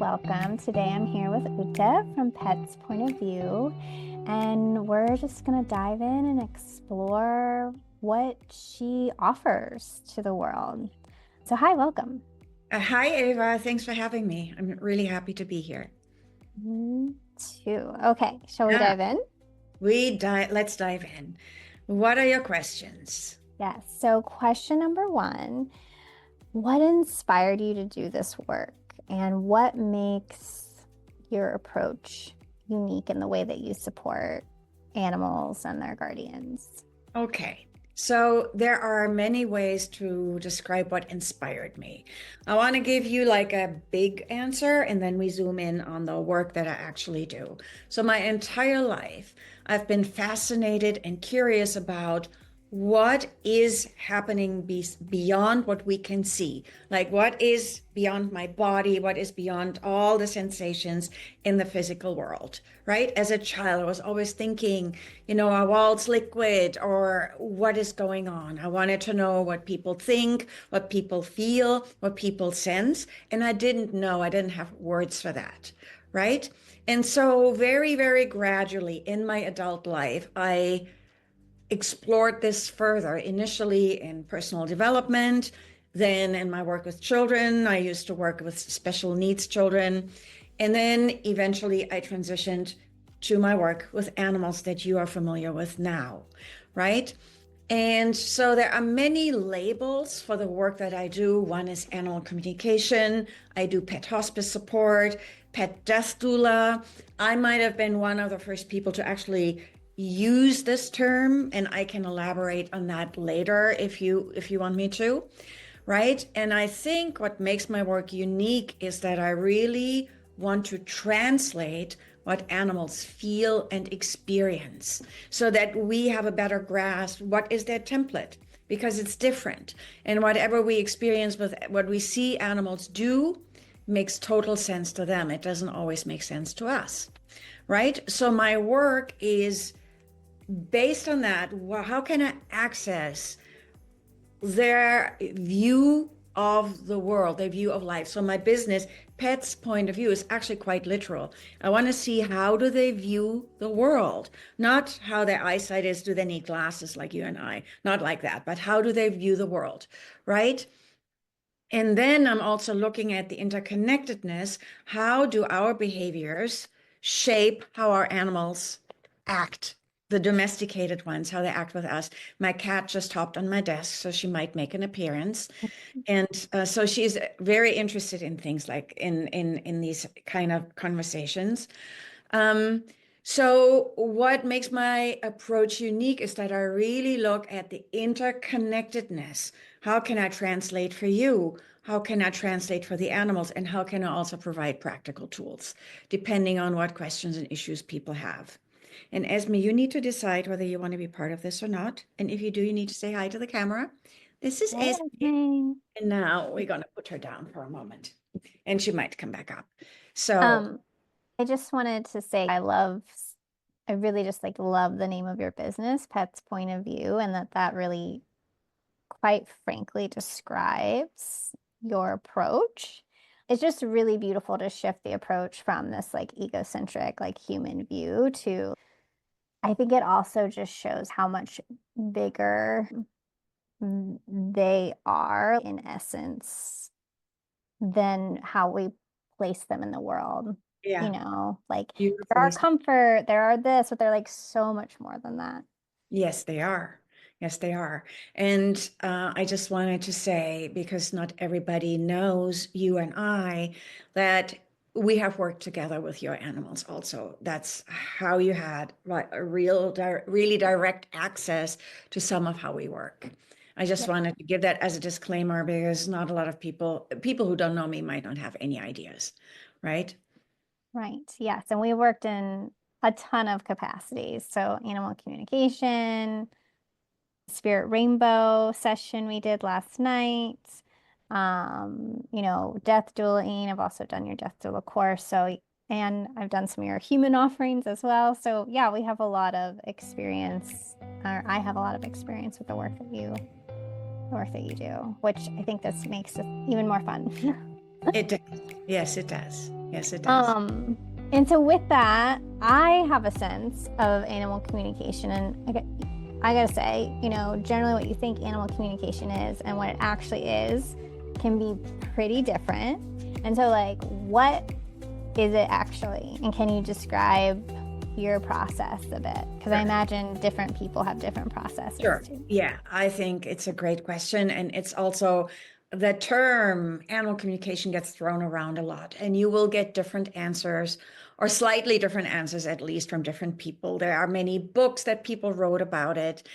welcome. Today I'm here with Ute from Pet's Point of View, and we're just going to dive in and explore what she offers to the world. So, hi, welcome. Hi, Ava. Thanks for having me. I'm really happy to be here. Me too. Okay, shall we Yeah, dive in? let's dive in. What are your questions? Yes. So, question number one, what inspired you to do this work, and what makes your approach unique in the way that you support animals and their guardians? Okay. So there are many ways to describe what inspired me. I want to give you like a big answer and then we zoom in on the work that I actually do. So my entire life, I've been fascinated and curious about what is happening beyond what we can see. Like what is beyond my body, what is beyond all the sensations in the physical world, right? As a child, I was always thinking, are walls liquid or what is going on? I wanted to know what people think, what people feel, what people sense. And I didn't know, I didn't have words for that, right? And so very, very gradually in my adult life, I explored this further, initially in personal development, then in my work with children. I used to work with special needs children. And then eventually I transitioned to my work with animals that you are familiar with now, right? And so there are many labels for the work that I do. One is animal communication. I do pet hospice support, pet death doula. I might have been one of the first people to actually use this term, and I can elaborate on that later if you want me to, right? And I think what makes my work unique is that I really want to translate what animals feel and experience so that we have a better grasp what is their template, because it's different, and whatever we experience with what we see animals do makes total sense to them. It doesn't always make sense to us, right? So my work is based on that. How can I access their view of the world, their view of life? So my business, Pet's Point of View, is actually quite literal. I want to see, how do they view the world? Not how their eyesight is, do they need glasses like you and I? Not like that, but how do they view the world, right? And then I'm also looking at the interconnectedness. How do our behaviors shape how our animals act? The domesticated ones, how they act with us. My cat just hopped on my desk, so she might make an appearance. And so she's very interested in things like in these kind of conversations. Um, so what makes my approach unique is that I really look at the interconnectedness. How can I translate for you? How can I translate for the animals? And how can I also provide practical tools, depending on what questions and issues people have? And Esme, you need to decide whether you want to be part of this or not. And if you do, you need to say hi to the camera. This is Hey, Esme. Esme. And now we're going to put her down for a moment, and she might come back up. So, Um, I just wanted to say I really just like love the name of your business, Pet's Point of View, and that really, quite frankly, describes your approach. It's just really beautiful to shift the approach from this like egocentric, like human view to, I think it also just shows how much bigger they are in essence than how we place them in the world. yeah, Like there are beautifully. comfort, there are this, but they're like so much more than that. Yes, they are. Yes, they are. And I just wanted to say, because not everybody knows you and I, that we have worked together with your animals also. That's how you had a really direct access to some of how we work. I just Yep. wanted to give that as a disclaimer, because not a lot of people who don't know me might not have any ideas, right? Right. Yes. And we worked in a ton of capacities. So animal communication, spirit rainbow session we did last night. Death dueling. I've also done your death doula course. And I've done some of your human offerings as well. So yeah, we have a lot of experience, or I have a lot of experience with the work that you do, which I think this makes it even more fun. It does. Yes, it does. Yes, it does. Um, and so with that, I have a sense of animal communication, and I gotta say, generally what you think animal communication is and what it actually is can be pretty different. And so, like, what is it actually? And can you describe your process a bit? Because I Sure. imagine different people have different processes Sure. too. Yeah, I think it's a great question. And it's also the term animal communication gets thrown around a lot, and you will get different answers or slightly different answers, at least from different people. There are many books that people wrote about it.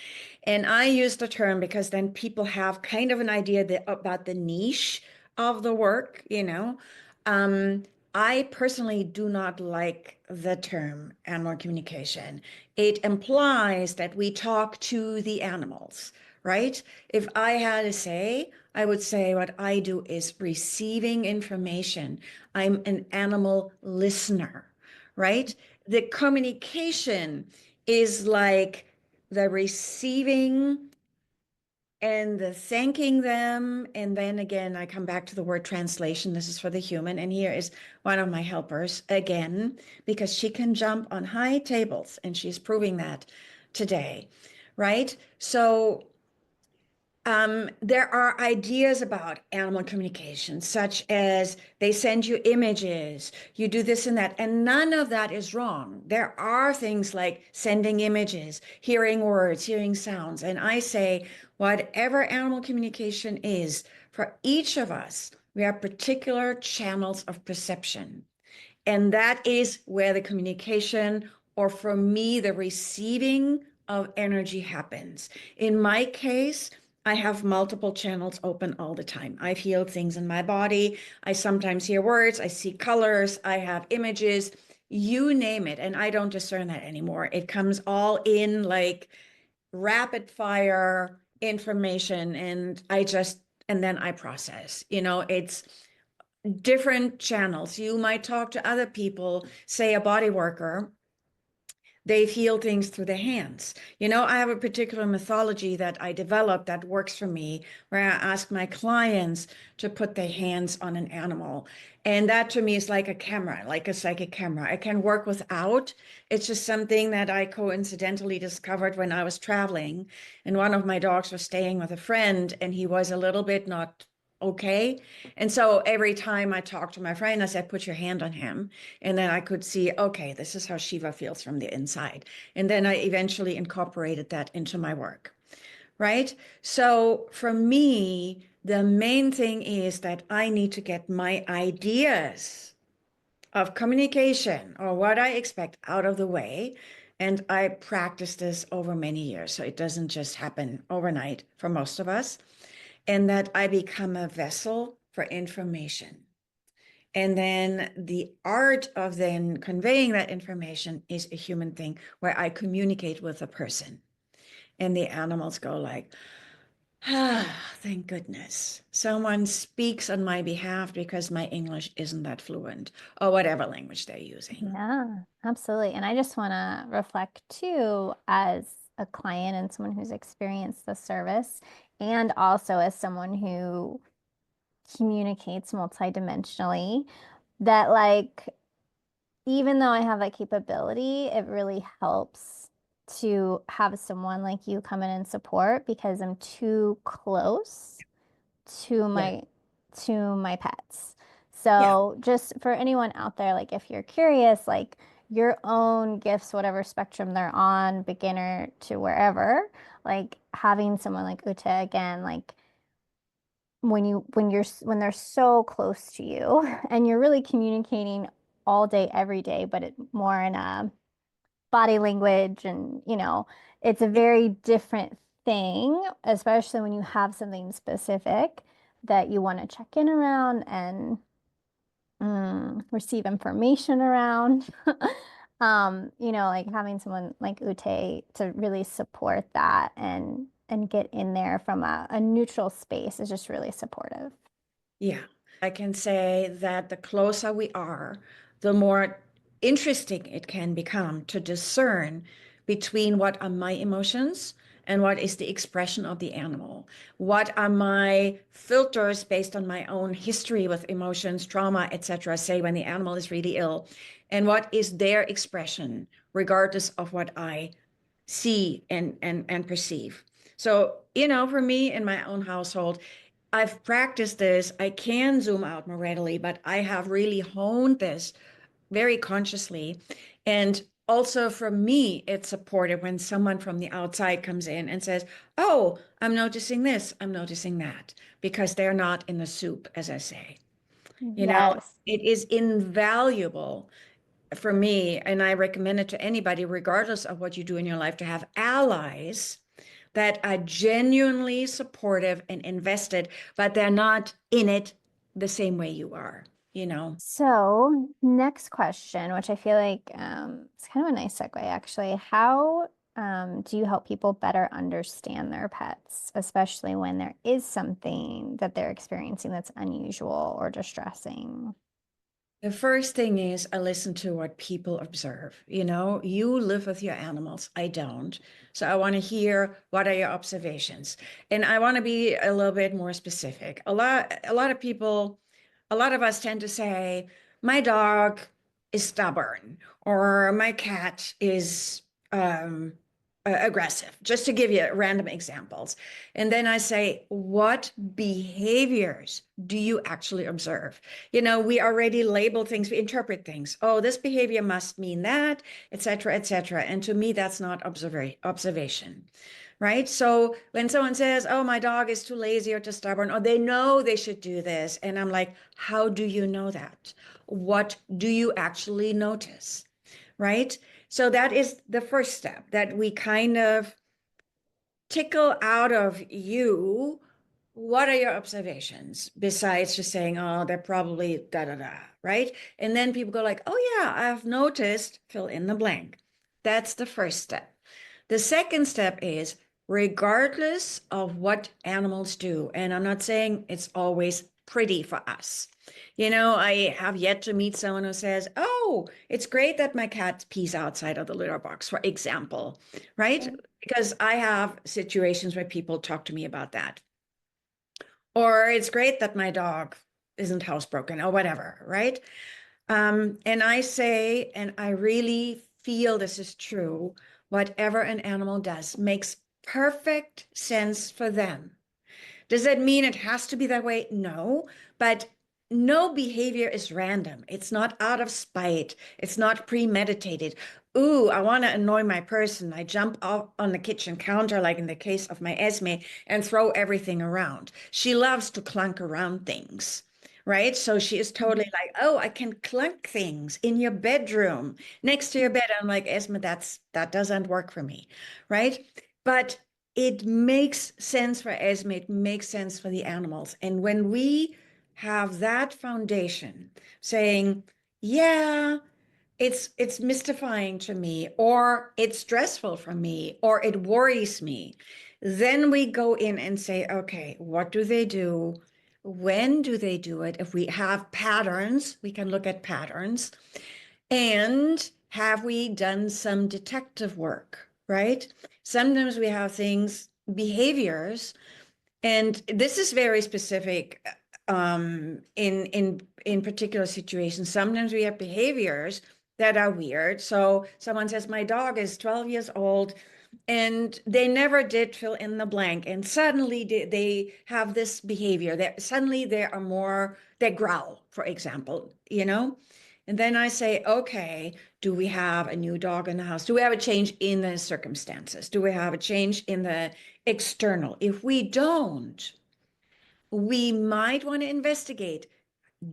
And I use the term because then people have kind of an idea about the niche of the work, you know. Um, I personally do not like the term animal communication. It implies that we talk to the animals, right? If I had to say, I would say what I do is receiving information. I'm an animal listener, right? The communication is like the receiving and the thanking them. And then again, I come back to the word translation. This is for the human. And here is one of my helpers again, because she can jump on high tables and she's proving that today, right? So there are ideas about animal communication, such as they send you images, you do this and that, and none of that is wrong. There are things like sending images, hearing words, hearing sounds. And I say, whatever animal communication is, for each of us, we have particular channels of perception. And that is where the communication, or for me, the receiving of energy happens. In my case, I have multiple channels open all the time. I feel things in my body. I sometimes hear words. I see colors. I have images, you name it. And I don't discern that anymore. It comes all in like rapid fire information. And then I process. It's different channels. You might talk to other people, say a body worker, they feel things through the hands. I have a particular mythology that I developed that works for me, where I ask my clients to put their hands on an animal. And that to me is like a camera, like a psychic camera. I can work without. It's just something that I coincidentally discovered when I was traveling. And one of my dogs was staying with a friend, and he was a little bit not okay. And so every time I talked to my friend, I said, put your hand on him. And then I could see, okay, this is how Shiva feels from the inside. And then I eventually incorporated that into my work, right? So for me, the main thing is that I need to get my ideas of communication or what I expect out of the way. And I practice this over many years. So it doesn't just happen overnight for most of us. And that I become a vessel for information. And then the art of then conveying that information is a human thing where I communicate with a person. And the animals go like, thank goodness. Someone speaks on my behalf because my English isn't that fluent, or whatever language they're using. Yeah, absolutely. And I just want to reflect too, as a client and someone who's experienced the service, and also as someone who communicates multidimensionally, that like, even though I have that capability, it really helps to have someone like you come in and support because I'm too close to Yeah. my pets. Yeah. So just for anyone out there, like if you're curious, like your own gifts, whatever spectrum they're on, beginner to wherever, like having someone like Uta again, like when they're so close to you and you're really communicating all day, every day, but more in a body language and it's a very different thing, especially when you have something specific that you want to check in around and receive information around. Like having someone like Ute to really support that and get in there from a neutral space is just really supportive. Yeah, I can say that the closer we are, the more interesting it can become to discern between what are my emotions and what is the expression of the animal? What are my filters based on my own history with emotions, trauma, etc., say when the animal is really ill, and what is their expression, regardless of what I see and perceive. So, for me in my own household, I've practiced this. I can zoom out more readily, but I have really honed this very consciously. And also for me, it's supportive when someone from the outside comes in and says, "Oh, I'm noticing this, I'm noticing that," because they're not in the soup, as I say. You know, Yes. it is invaluable for me, and I recommend it to anybody, regardless of what you do in your life, to have allies that are genuinely supportive and invested, but they're not in it the same way you are, you know. So, next question, which I feel like it's kind of a nice segue actually. How do you help people better understand their pets, especially when there is something that they're experiencing that's unusual or distressing? The first thing is I listen to what people observe. You live with your animals. I don't. So I want to hear what are your observations. And I want to be a little bit more specific. A lot of people, a lot of us tend to say, my dog is stubborn or my cat is aggressive, just to give you random examples. And then I say, what behaviors do you actually observe? We already label things, we interpret things. Oh, this behavior must mean that, et cetera, et cetera. And to me, that's not observation, right? So when someone says, oh, my dog is too lazy or too stubborn, or they know they should do this, and I'm like, how do you know that? What do you actually notice, right? So that is the first step, that we kind of tickle out of you, what are your observations besides just saying, oh, they're probably da da da, right? And then people go like, oh yeah, I've noticed, fill in the blank. That's the first step. The second step is, regardless of what animals do, and I'm not saying it's always pretty for us. I have yet to meet someone who says, oh, it's great that my cat pees outside of the litter box, for example, right? Because I have situations where people talk to me about that. Or it's great that my dog isn't housebroken or whatever, right? And I say, and I really feel this is true, whatever an animal does makes perfect sense for them. Does that mean it has to be that way? No, but no behavior is random. It's not out of spite. It's not premeditated. Ooh, I want to annoy my person. I jump up on the kitchen counter, like in the case of my Esme, and throw everything around. She loves to clunk around things, right? So she is totally like, oh, I can clunk things in your bedroom next to your bed. I'm like, Esme, that doesn't work for me, right? But it makes sense for Esme, it makes sense for the animals. And when we have that foundation saying, yeah, it's mystifying to me, or it's stressful for me, or it worries me, then we go in and say, okay, what do they do? When do they do it? If we have patterns, we can look at patterns. And have we done some detective work, right? Sometimes we have things, behaviors, and this is very specific in particular situations. Sometimes we have behaviors that are weird. So someone says, my dog is 12 years old and they never did fill in the blank. And suddenly they have this behavior that suddenly they growl, for example. And then I say, okay, do we have a new dog in the house? Do we have a change in the circumstances? Do we have a change in the external? If we don't, we might want to investigate,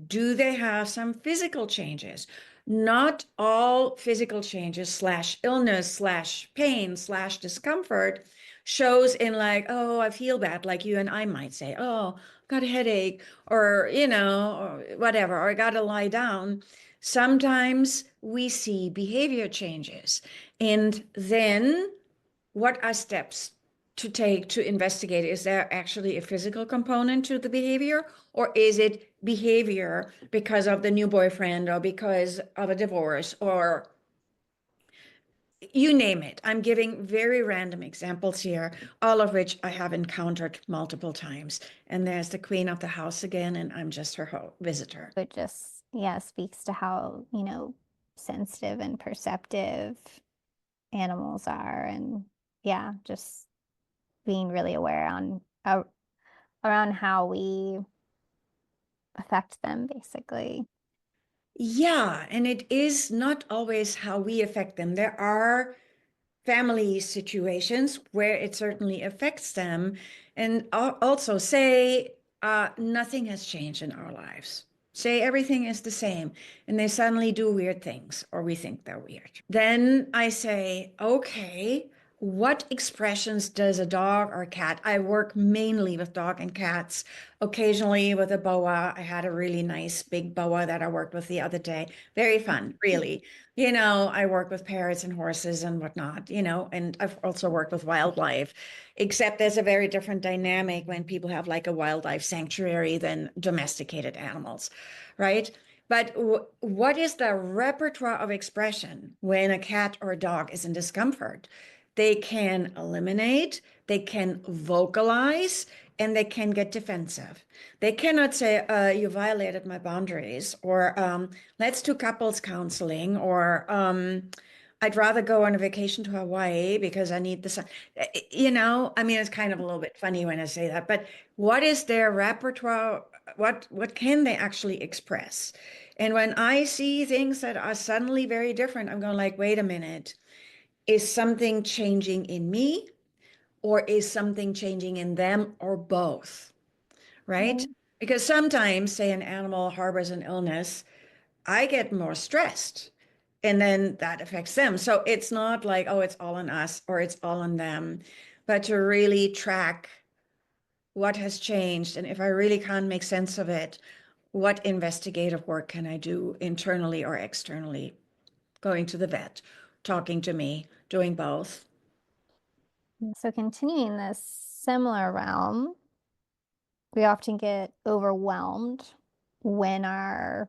do they have some physical changes? Not all physical changes slash illness slash pain slash discomfort shows in like, oh, I feel bad, like you and I might say, oh, got a headache, or whatever, or I got to lie down. Sometimes we see behavior changes. And then what are steps to take to investigate? Is there actually a physical component to the behavior, or is it behavior because of the new boyfriend or because of a divorce, or You name it. I'm giving very random examples here, all of which I have encountered multiple times. And there's the queen of the house again, and I'm just her visitor. It just, yeah, speaks to how, sensitive and perceptive animals are. And yeah, just being really aware around how we affect them, basically. Yeah, and it is not always how we affect them. There are family situations where it certainly affects them. And also, say nothing has changed in our lives. Say everything is the same, and they suddenly do weird things, or we think they're weird. Then I say, okay, what expressions does a dog or cat? I work mainly with dog and cats, occasionally with a boa. I had a really nice big boa that I worked with the other day. Very fun, really. I work with parrots and horses and whatnot, and I've also worked with wildlife, except there's a very different dynamic when people have like a wildlife sanctuary than domesticated animals, right? But what is the repertoire of expression when a cat or a dog is in discomfort? They can eliminate, they can vocalize, and they can get defensive. They cannot say, you violated my boundaries, or let's do couples counseling, or I'd rather go on a vacation to Hawaii because I need the sun. I mean, it's kind of a little bit funny when I say that, but what is their repertoire? What can they actually express? And when I see things that are suddenly very different, I'm going like, wait a minute, is something changing in me, or is something changing in them, or both? Right? Right. Because sometimes, say, an animal harbors an illness, I get more stressed, and then that affects them. So it's not like, oh, it's all on us or it's all on them, but to really track what has changed. And if I really can't make sense of it, what investigative work can I do internally or externally? Going to the vet, talking to me, doing both. So continuing this similar realm, we often get overwhelmed when our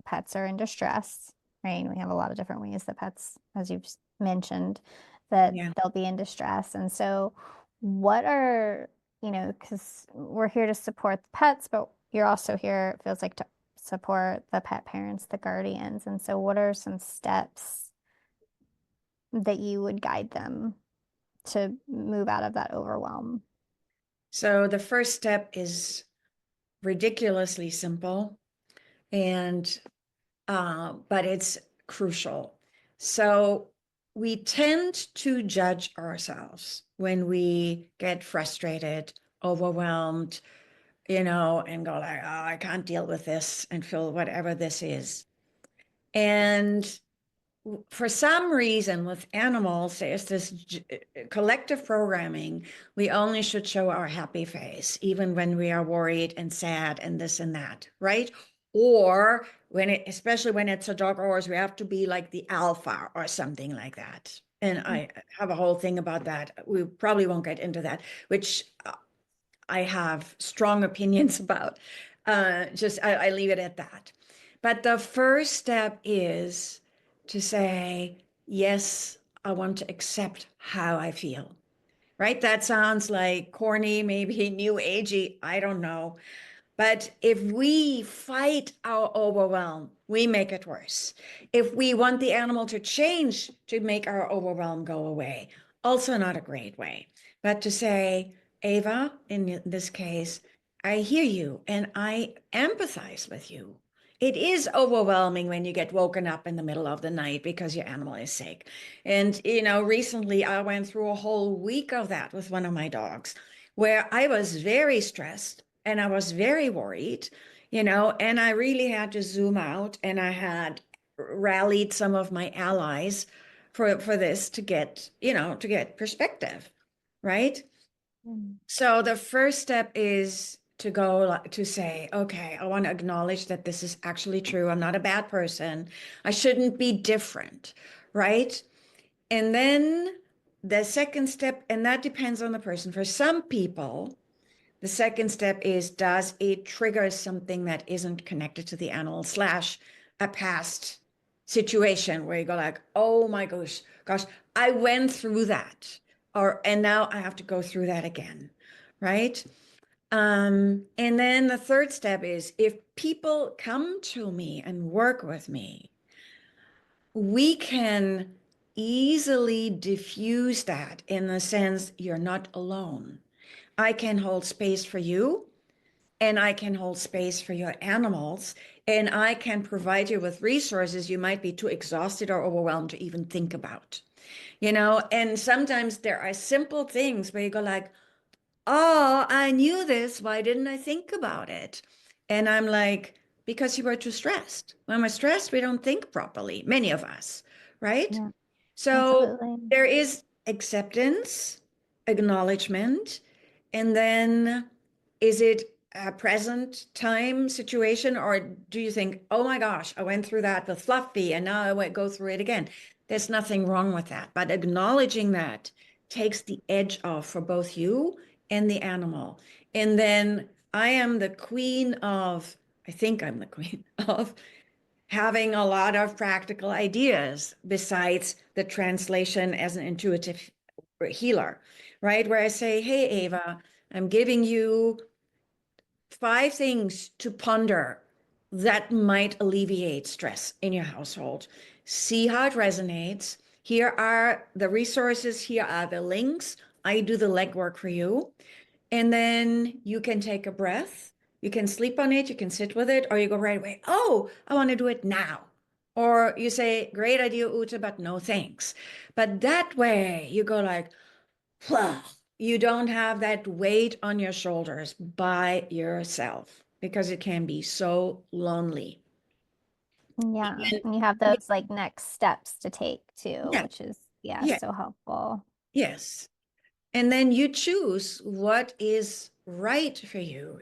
pets are in distress, right? And we have a lot of different ways that pets, as you've mentioned, that Yeah. they'll be in distress. And so, what are, because we're here to support the pets, but you're also here, it feels like, to support the pet parents, the guardians. And so, what are some steps that you would guide them to move out of that overwhelm? So the first step is ridiculously simple, and but it's crucial. So we tend to judge ourselves when we get frustrated, overwhelmed, and go like, oh, I can't deal with this and feel whatever this is. And for some reason with animals, there's this collective programming. We only should show our happy face, even when we are worried and sad and this and that, right? Or especially when it's a dog or horse, we have to be like the alpha or something like that. And I have a whole thing about that. We probably won't get into that, which I have strong opinions about. I leave it at that. But the first step is to say, yes, I want to accept how I feel, right? That sounds like corny, maybe new agey, I don't know. But if we fight our overwhelm, we make it worse. If we want the animal to change to make our overwhelm go away, also not a great way. But to say, Ava, in this case, I hear you and I empathize with you. It is overwhelming when you get woken up in the middle of the night because your animal is sick. And, recently I went through a whole week of that with one of my dogs where I was very stressed and I was very worried, and I really had to zoom out, and I had rallied some of my allies for this to get perspective, right? Mm. So the first step is to go to say, okay, I want to acknowledge that this is actually true. I'm not a bad person. I shouldn't be different, right? And then the second step, and that depends on the person. For some people, the second step is, does it trigger something that isn't connected to the animal slash a past situation where you go like, oh my gosh, I went through that, or and now I have to go through that again, right? And then the third step is if people come to me and work with me, we can easily diffuse that in the sense you're not alone. I can hold space for you, and I can hold space for your animals, and I can provide you with resources you might be too exhausted or overwhelmed to even think about. And sometimes there are simple things where you go like, oh, I knew this. Why didn't I think about it? And I'm like, because you were too stressed. When we're stressed, we don't think properly, many of us, right? Yeah, So absolutely. there is acceptance, acknowledgement, and then is it a present time situation, or do you think, oh my gosh, I went through that with Fluffy and now I won't go through it again? There's nothing wrong with that, but acknowledging that takes the edge off for both you and the animal. And then I am the queen of, I think I'm the queen of having a lot of practical ideas besides the translation as an intuitive healer, right? Where I say, hey, Ava, I'm giving you 5 things to ponder that might alleviate stress in your household. See how it resonates. Here are the resources, here are the links. I do the legwork for you. And then you can take a breath. You can sleep on it, you can sit with it, or you go right away, oh, I want to do it now. Or you say, great idea, Ute, but no thanks. But that way you go like, well, you don't have that weight on your shoulders by yourself because it can be so lonely. Yeah. And And you have those like next steps to take too, yeah, which is, yeah, yeah, so helpful. yes. And then you choose what is right for you.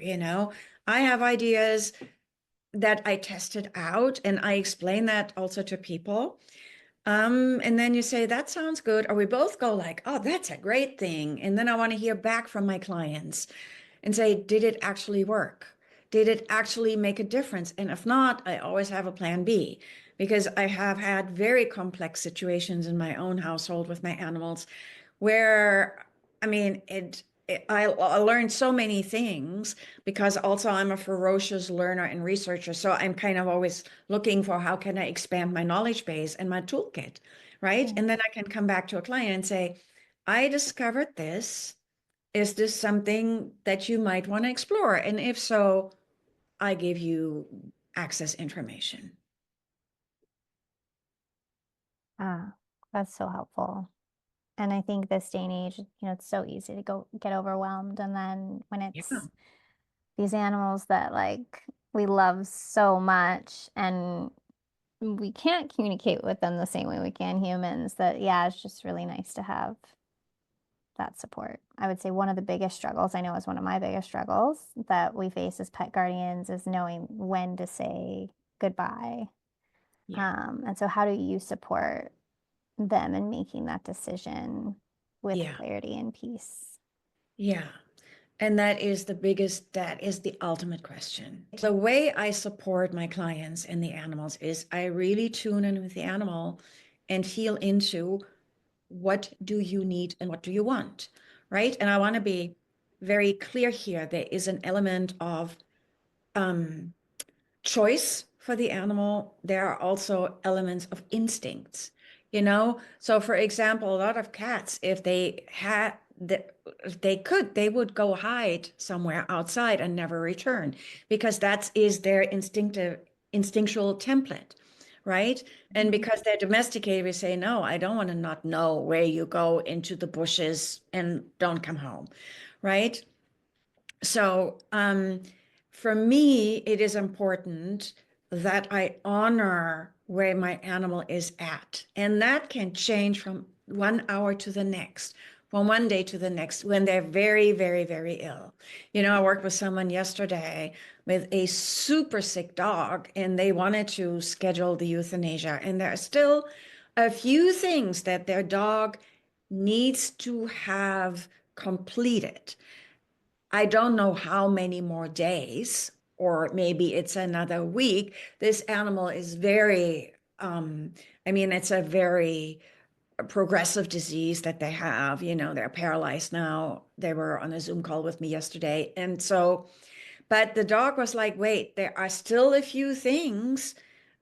I have ideas that I tested out and I explain that also to people. And then you say, that sounds good. Or we both go like, oh, that's a great thing. And then I want to hear back from my clients and say, did it actually work? Did it actually make a difference? And if not, I always have a plan B because I have had very complex situations in my own household with my animals where, I mean, I learned so many things because also I'm a ferocious learner and researcher. So I'm kind of always looking for how can I expand my knowledge base and my toolkit, right? Yeah. And then I can come back to a client and say, I discovered this. Is this something that you might want to explore? And if so, I give you access information. Ah, that's so helpful. And I think this day and age, it's so easy to go get overwhelmed. And then when Yeah, it's these animals that like we love so much and we can't communicate with them the same way we can humans, that yeah, it's just really nice to have that support. I would say one of the biggest struggles, I know is one of my biggest struggles that we face as pet guardians is knowing when to say goodbye. yeah, And so how do you support them in making that decision with yeah, clarity and peace? yeah. And that is the ultimate question. The way I support my clients and the animals is I really tune in with the animal and feel into what do you need and what do you want, right? And I want to be very clear here. There is an element of um, choice for the animal. There are also elements of instincts, So for example, a lot of cats, if they had if they could, they would go hide somewhere outside and never return because that is their instinctual template, right? And Mhm. because they're domesticated, we say, no, I don't want to not know where you go into the bushes and don't come home, right? So, for me, it is important that I honor where my animal is at. And that can change from 1 hour to the next, from one day to the next when they're very, very, very ill. I worked with someone yesterday with a super sick dog, and they wanted to schedule the euthanasia. And there are still a few things that their dog needs to have completed. I don't know how many more days, or maybe it's another week. This animal is very Um, I mean, it's a very progressive disease that they have. You know, they're paralyzed now. They were on a Zoom call with me yesterday. And so, but the dog was like, wait, there are still a few things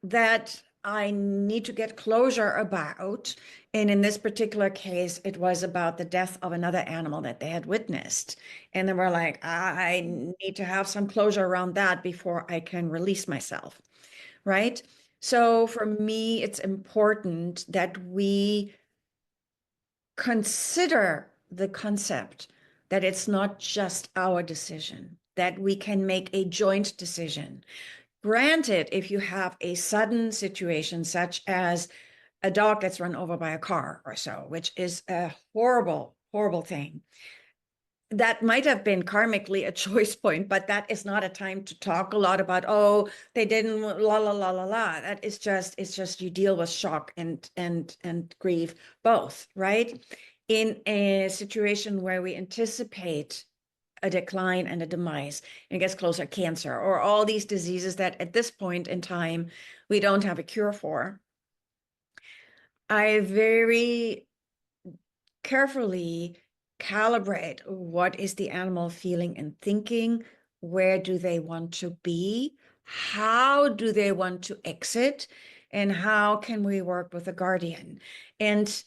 that I need to get closure about. And in this particular case, it was about the death of another animal that they had witnessed. And they were like, I need to have some closure around that before I can release myself. Right. So for me, it's important that we consider the concept that it's not just our decision, that we can make a joint decision. Granted, if you have a sudden situation, such as a dog that's run over by a car or so, which is a horrible, horrible thing, that might have been karmically a choice point, but that is not a time to talk a lot about, oh, they didn't la la la la la. That is just, it's just you deal with shock and grief both, right? In a situation where we anticipate a decline and a demise and it gets closer, cancer or all these diseases that at this point in time we don't have a cure for. I very carefully calibrate what is the animal feeling and thinking, where do they want to be, how do they want to exit, and how can we work with a guardian. And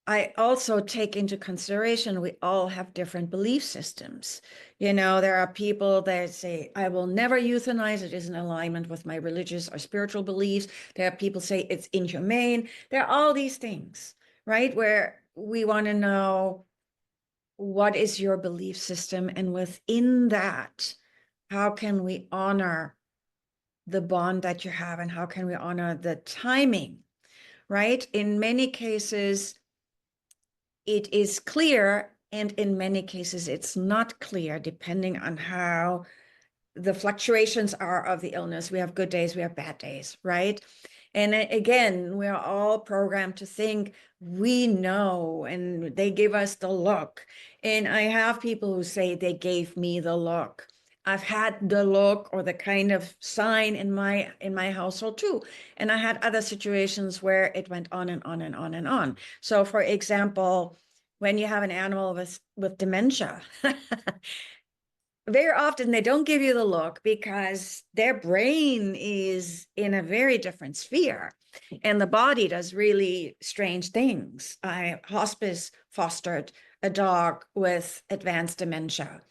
I also take into consideration we all have different belief systems. You know, there are people that say, I will never euthanize, it is in alignment with my religious or spiritual beliefs. There are people say it's inhumane. There are all these things, right? Where we want to know what is your belief system, and within that, how can we honor the bond that you have, and how can we honor the timing, right? In many cases, it is clear, and in many cases, it's not clear, depending on how the fluctuations are of the illness. We have good days, we have bad days, right? And again, we're all programmed to think we know, and they give us the look. And I have people who say they gave me the look. I've had the look or the kind of sign in my household too. And I had other situations where it went on and on and on and on. So for example, when you have an animal with dementia, very often they don't give you the look because their brain is in a very different sphere and the body does really strange things. I hospice fostered a dog with advanced dementia.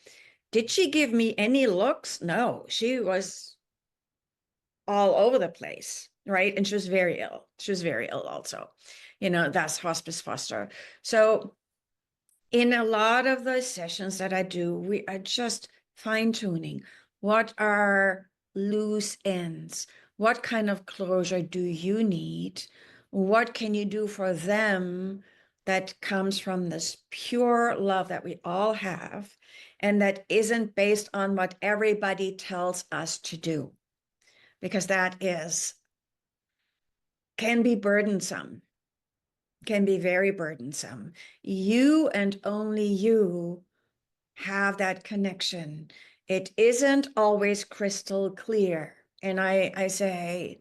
Did she give me any looks? No, she was all over the place, right? And she was very ill. She was very ill also, that's hospice foster. So in a lot of the sessions that I do, we are just fine tuning. What are loose ends? What kind of closure do you need? What can you do for them that comes from this pure love that we all have and that isn't based on what everybody tells us to do? Because that can be burdensome, can be very burdensome. You and only you have that connection. It isn't always crystal clear. And I say,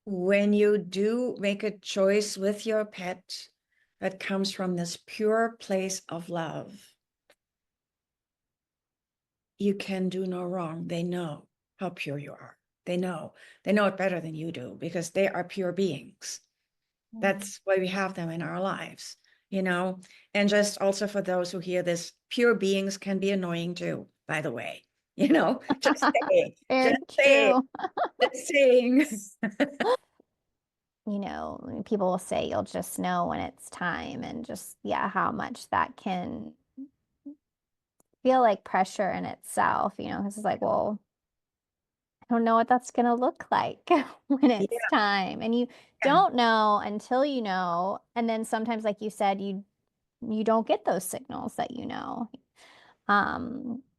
when you do make a choice with your pet that comes from this pure place of love, you can do no wrong. They know how pure you are. They know. They know it better than you do because they are pure beings. Mm. That's why we have them in our lives, you know? And just also for those who hear this, pure beings can be annoying too, by the way. Just saying, just Very saying, true. just saying. People will say you'll just know when it's time, and just, yeah, how much that can feel like pressure in itself, because it's like, well, I don't know what that's going to look like when it's Yeah, time. And you yeah, don't know until you know. And then sometimes, like you said, you don't get those signals that you know.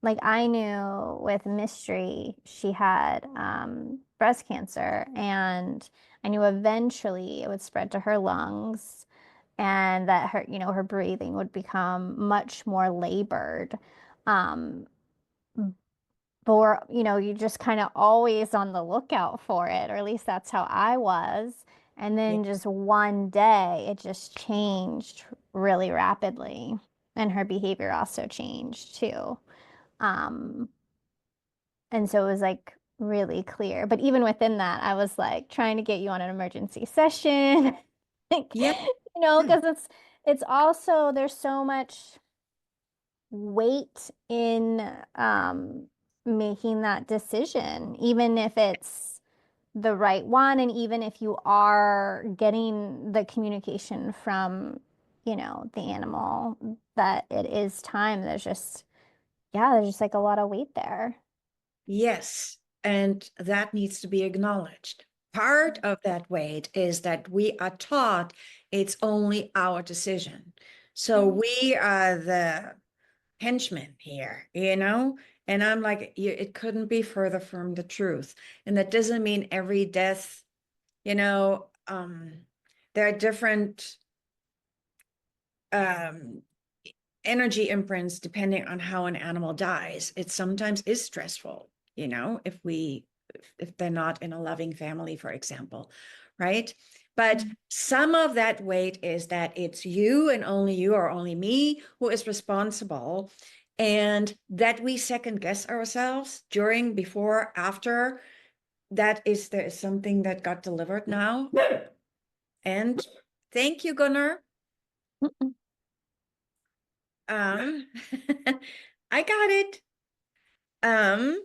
Like I knew with Mystery, she had breast cancer, and I knew eventually it would spread to her lungs, and that her breathing would become much more labored. Um, for, you're just kind of always on the lookout for it, or at least that's how I was. And Yeah. then just one day, it just changed really rapidly. And her behavior also changed too. Um, and so it was like really clear. But even within that, I was like trying to get you on an emergency session. Like, Yeah. because it's also there's so much weight in making that decision, even if it's the right one, and even if you are getting the communication from, the animal that it is time, there's just like a lot of weight there. Yes, and that needs to be acknowledged. Part of that weight is that we are taught it's only our decision. So Right. we are the henchmen here, you know? And I'm like, it couldn't be further from the truth. And that doesn't mean every death, you know, there are different um, energy imprints depending on how an animal dies. It sometimes is stressful, if they're not in a loving family, for example, right? But Mm. some of that weight is that it's you and only you or only me who is responsible, and that we second guess ourselves during, before, after. There is something that got delivered now. And thank you, Gunnar. Mm-mm. Um, I got it. Um,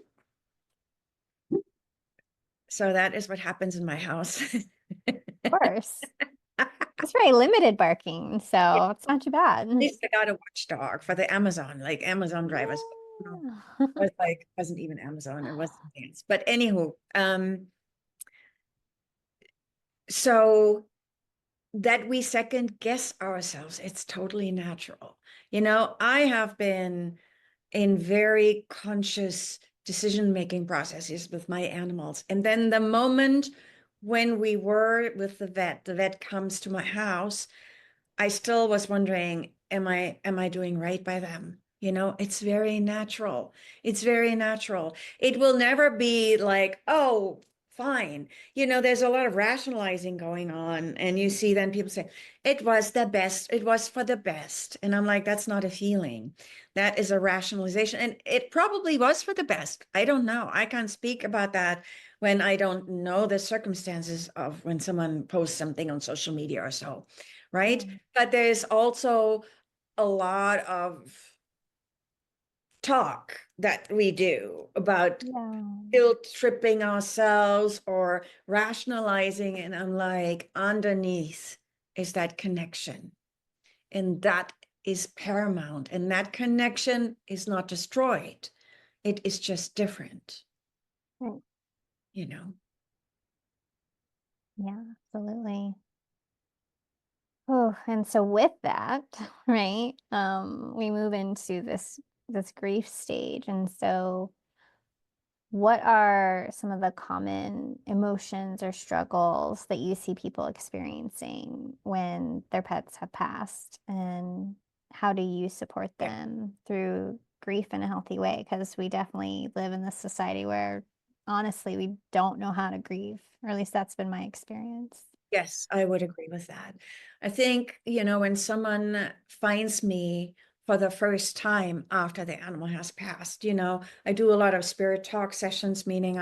so that is what happens in my house. Of course. It's very limited barking, At so it's not too bad. least I got a watchdog for the Amazon, like Amazon drivers. No, Yeah. wasn't even Amazon, it was something else. But anywho, so that we second guess ourselves, it's totally natural. I have been in very conscious decision-making processes with my animals. And then the moment when we were with the vet comes to my house, I still was wondering, am I doing right by them? It's very natural. It's very natural. It will never be like, oh, fine. There's a lot of rationalizing going on. And you see then people say, it was the best. It was for the best. And I'm like, that's not a feeling. That is a rationalization. And it probably was for the best. I don't know. I can't speak about that when I don't know the circumstances of when someone posts something on social media or so, right? Right. But there's also a lot of talk that we do about Yeah. guilt tripping ourselves or rationalizing. And I'm like, underneath is that connection. And that is paramount. And that connection is not destroyed, it is just different, Right. you know? Yeah, absolutely. Oh, and so with that, right, we move into this grief stage. And so what are some of the common emotions or struggles that you see people experiencing when their pets have passed? And how do you support Yeah. them through grief in a healthy way? Because we definitely live in this society where honestly, we don't know how to grieve, or at least that's been my experience. Yes, I would agree with that. I think, when someone finds me for the first time after the animal has passed, I do a lot of spirit talk sessions, meaning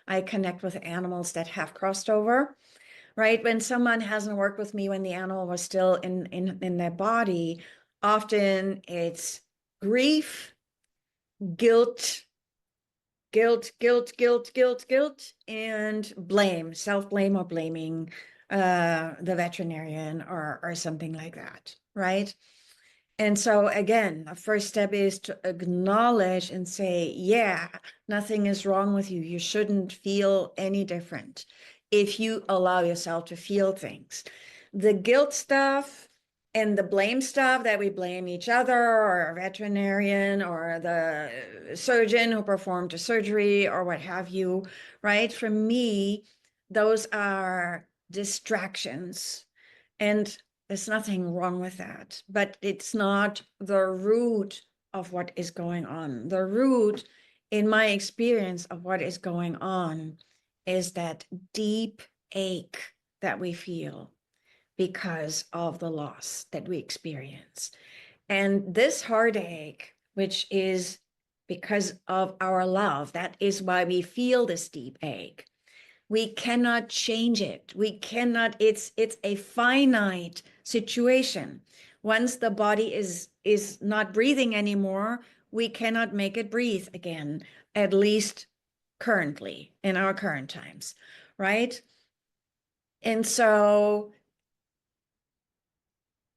I connect with animals that have crossed over, right? When someone hasn't worked with me when the animal was still in their body, often it's grief, guilt, guilt, and blame, self-blame or blaming the veterinarian or something like that, right? And so again, the first step is to acknowledge and say, yeah, nothing is wrong with you. You shouldn't feel any different if you allow yourself to feel things. The guilt stuff and the blame stuff, that we blame each other or a veterinarian or the surgeon who performed a surgery or what have you, right? For me, those are distractions. And there's nothing wrong with that, but it's not the root of what is going on. The root in my experience of what is going on is that deep ache that we feel because of the loss that we experience. And this heartache, which is because of our love, that is why we feel this deep ache. We cannot change it. We cannot, it's a finite situation. Once the body is not breathing anymore, we cannot make it breathe again, at least currently in our current times, right? And so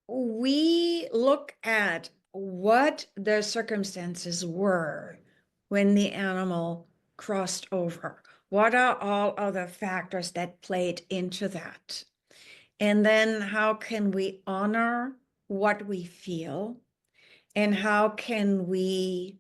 we look at what the circumstances were when the animal crossed over. What are all other factors that played into that? And then how can we honor what we feel? And how can we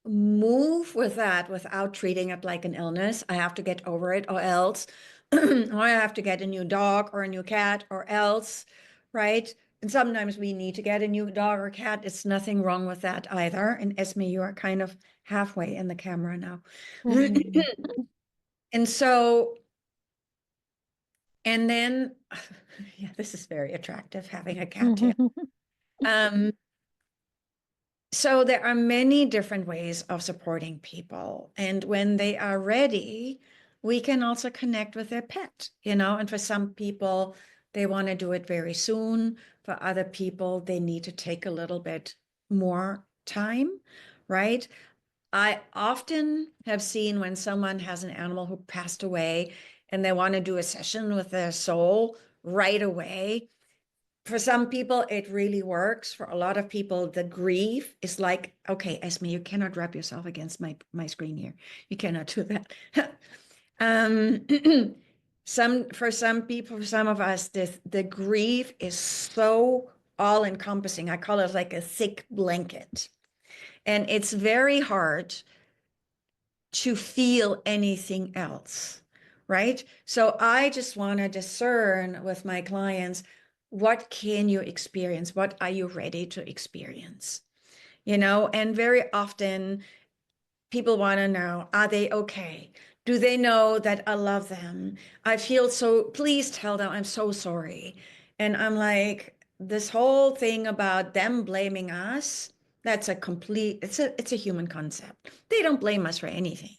move with that without treating it like an illness? I have to get over it, or else, or I have to get a new dog or a new cat, or else, right? And sometimes we need to get a new dog or cat. It's nothing wrong with that either. And Esme, you are kind of halfway in the camera now. And so, and then, yeah, this is very attractive having a cattail. Um, So there are many different ways of supporting people. And when they are ready, we can also connect with their pet, you know, and for some people, they want to do it very soon. For other people, they need to take a little bit more time, right? I often have seen when someone has an animal who passed away and they want to do a session with their soul right away. For some people, it really works. For a lot of people, the grief is like, okay, Esme, you cannot wrap yourself against my screen here. You cannot do that. um, for some people, for some of us, the grief is so all encompassing. I call it like a thick blanket. And it's very hard to feel anything else, right? So I just want to discern with my clients, what can you experience? What are you ready to experience? You know, and very often people want to know, are they okay? Do they know that I love them? I feel so, please tell them I'm so sorry. And I'm like, this whole thing about them blaming us, that's a complete, it's a human concept. They don't blame us for anything.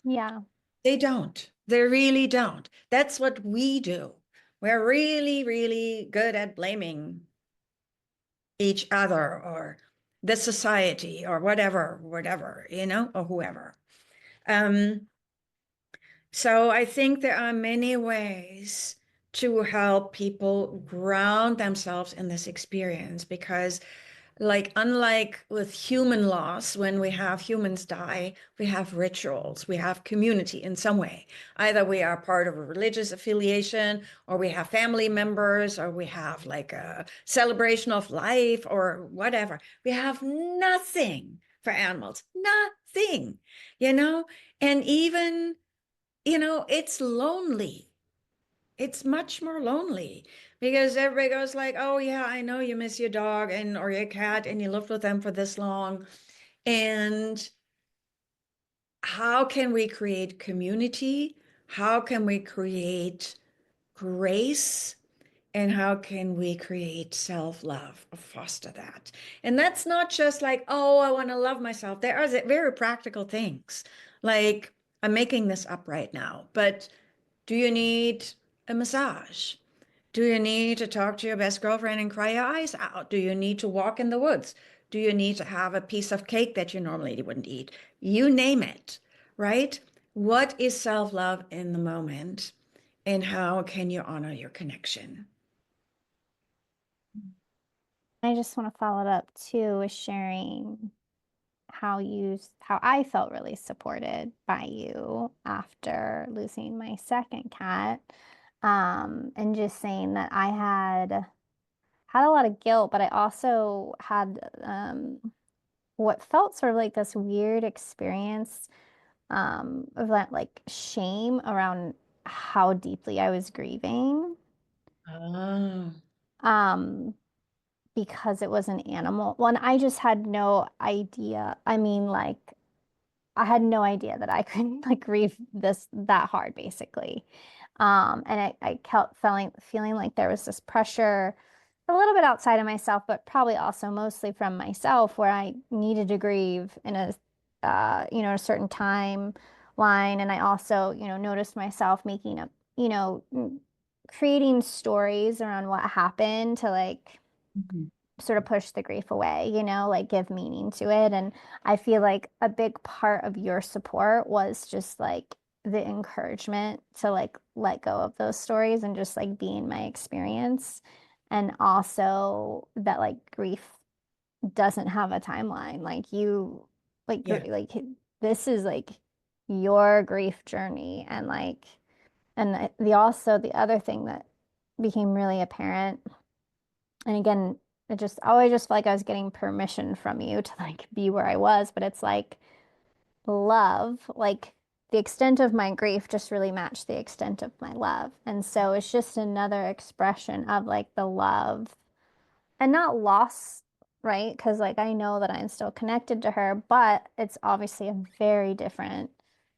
Yeah. They don't. They really don't. That's what we do. We're really, really good at blaming each other or the society or whatever, whatever, you know, or whoever. Um, so I think there are many ways to help people ground themselves in this experience because like unlike with human loss, when we have humans die, we have rituals, we have community in some way. Either we are part of a religious affiliation, or we have family members, or we have like a celebration of life, or whatever. We have nothing for animals, nothing, you know? And even, you know, it's lonely. It's much more lonely because everybody goes like, "Oh yeah, I know you miss your dog and or your cat and you lived with them for this long." And how can we create community? How can we create grace? And how can we create self-love or foster that? And that's not just like, "Oh, I want to love myself." There are very practical things. Like I'm making this up right now, but do you need a massage? Do you need to talk to your best girlfriend and cry your eyes out? Do you need to walk in the woods? Do you need to have a piece of cake that you normally wouldn't eat? You name it, right? What is self-love in the moment? And how can you honor your connection? I just want to follow it up too with sharing how I felt really supported by you after losing my second cat. And just saying that I had a lot of guilt, but I also had what felt sort of like this weird experience of that like shame around how deeply I was grieving. Ah, Um, because it was an animal. Well, and I just had no idea. I mean, like I had no idea that I could like grieve this that hard basically. And I kept feeling like there was this pressure a little bit outside of myself, but probably also mostly from myself where I needed to grieve in a a certain timeline. And I also, noticed myself making up, creating stories around what happened to like Mhm. sort of push the grief away, like give meaning to it. And I feel like a big part of your support was just like the encouragement to like let go of those stories and just like be in my experience. And also that like grief doesn't have a timeline. Like Yeah. like this is like your grief journey. And like, and the other thing that became really apparent, and again, it just always just felt like I was getting permission from you to like be where I was, but it's like love, like the extent of my grief just really matched the extent of my love. And so it's just another expression of like the love and not loss, right? Because like I know that I'm still connected to her, but it's obviously a very different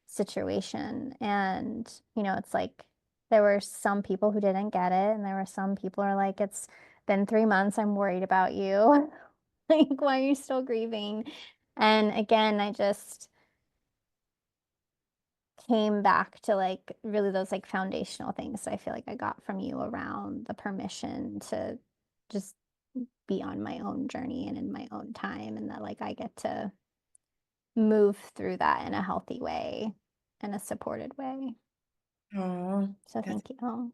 situation. And, it's like there were some people who didn't get it, and there were some people who are like, it's been 3 months, I'm worried about you. Like, why are you still grieving? And again, I just came back to like really those like foundational things I feel like I got from you around the permission to just be on my own journey and in my own time, and that like I get to move through that in a healthy way, in a supported way. Oh, So that's thank you.